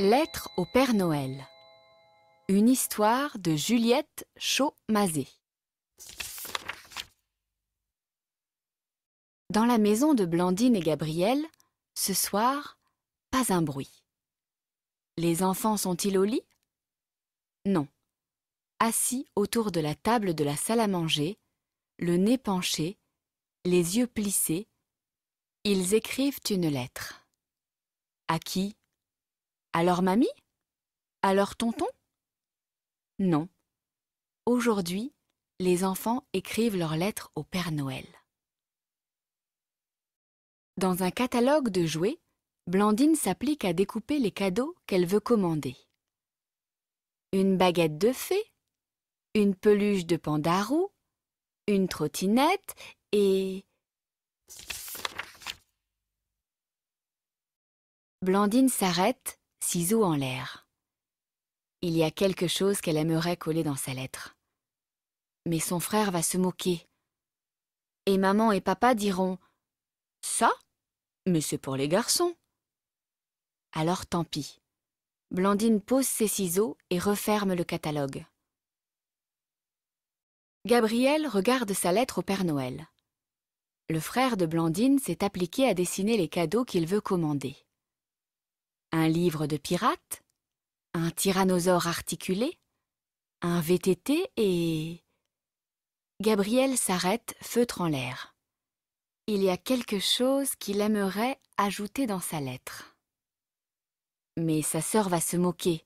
Lettre au Père Noël. Une histoire de Juliette Chaud-Mazet. Dans la maison de Blandine et Gabriel, ce soir, pas un bruit. Les enfants sont-ils au lit? Non. Assis autour de la table de la salle à manger, le nez penché, les yeux plissés, ils écrivent une lettre. À qui? À leur mamie? À leur tonton? Non. Aujourd'hui, les enfants écrivent leur lettre au Père Noël. Dans un catalogue de jouets, Blandine s'applique à découper les cadeaux qu'elle veut commander. Une baguette de fée, une peluche de pandarou, une trottinette et... Blandine s'arrête, ciseaux en l'air. Il y a quelque chose qu'elle aimerait coller dans sa lettre. Mais son frère va se moquer. Et maman et papa diront « Ça, mais c'est pour les garçons !» Alors tant pis. Blandine pose ses ciseaux et referme le catalogue. Gabriel regarde sa lettre au Père Noël. Le frère de Blandine s'est appliqué à dessiner les cadeaux qu'il veut commander. Un livre de pirates, un tyrannosaure articulé, un VTT et... Gabriel s'arrête, feutre en l'air. Il y a quelque chose qu'il aimerait ajouter dans sa lettre. Mais sa sœur va se moquer.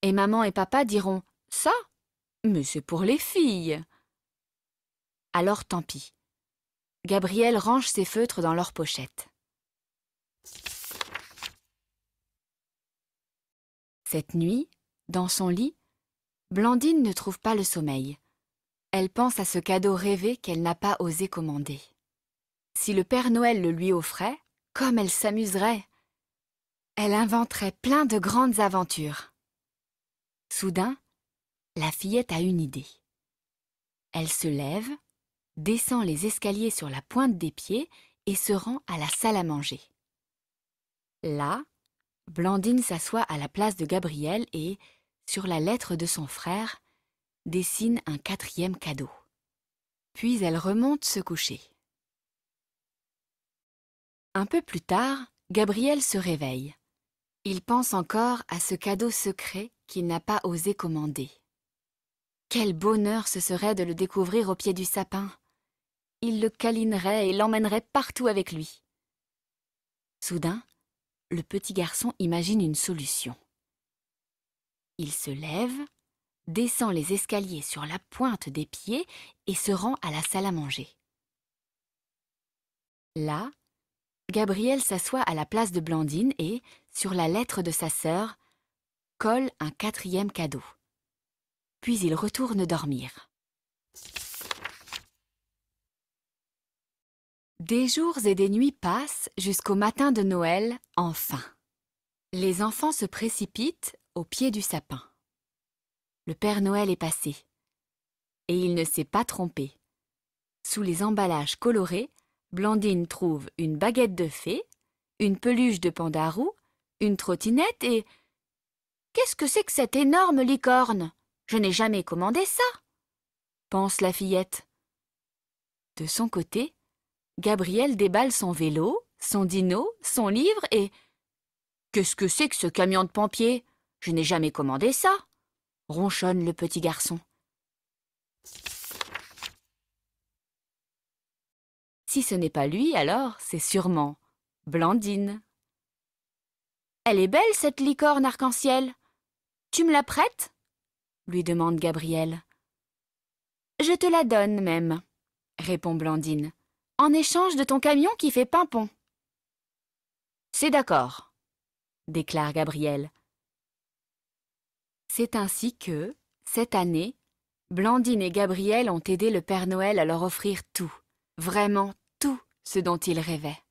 Et maman et papa diront « Ça, mais c'est pour les filles !» Alors tant pis. Gabriel range ses feutres dans leur pochette. Cette nuit, dans son lit, Blandine ne trouve pas le sommeil. Elle pense à ce cadeau rêvé qu'elle n'a pas osé commander. Si le Père Noël le lui offrait, comme elle s'amuserait! Elle inventerait plein de grandes aventures. Soudain, la fillette a une idée. Elle se lève, descend les escaliers sur la pointe des pieds et se rend à la salle à manger. Là, Blandine s'assoit à la place de Gabriel et, sur la lettre de son frère, dessine un 4e cadeau. Puis elle remonte se coucher. Un peu plus tard, Gabriel se réveille. Il pense encore à ce cadeau secret qu'il n'a pas osé commander. Quel bonheur ce serait de le découvrir au pied du sapin! Il le câlinerait et l'emmènerait partout avec lui. Soudain, le petit garçon imagine une solution. Il se lève, descend les escaliers sur la pointe des pieds et se rend à la salle à manger. Là, Gabriel s'assoit à la place de Blandine et, sur la lettre de sa sœur, colle un 4e cadeau. Puis il retourne dormir. Des jours et des nuits passent jusqu'au matin de Noël, enfin. Les enfants se précipitent au pied du sapin. Le Père Noël est passé. Et il ne s'est pas trompé. Sous les emballages colorés, Blandine trouve une baguette de fée, une peluche de pandarou, une trottinette et... Qu'est-ce que c'est que cette énorme licorne? Je n'ai jamais commandé ça, pense la fillette. De son côté, Gabriel déballe son vélo, son dino, son livre et... Qu'est-ce que c'est que ce camion de pompier? Je n'ai jamais commandé ça, ronchonne le petit garçon. Si ce n'est pas lui, alors c'est sûrement Blandine. Elle est belle, cette licorne arc-en-ciel. Tu me la prêtes? Lui demande Gabriel. Je te la donne même, répond Blandine, en échange de ton camion qui fait pimpon. C'est d'accord, déclare Gabriel. C'est ainsi que, cette année, Blandine et Gabriel ont aidé le Père Noël à leur offrir tout, vraiment tout ce dont ils rêvaient.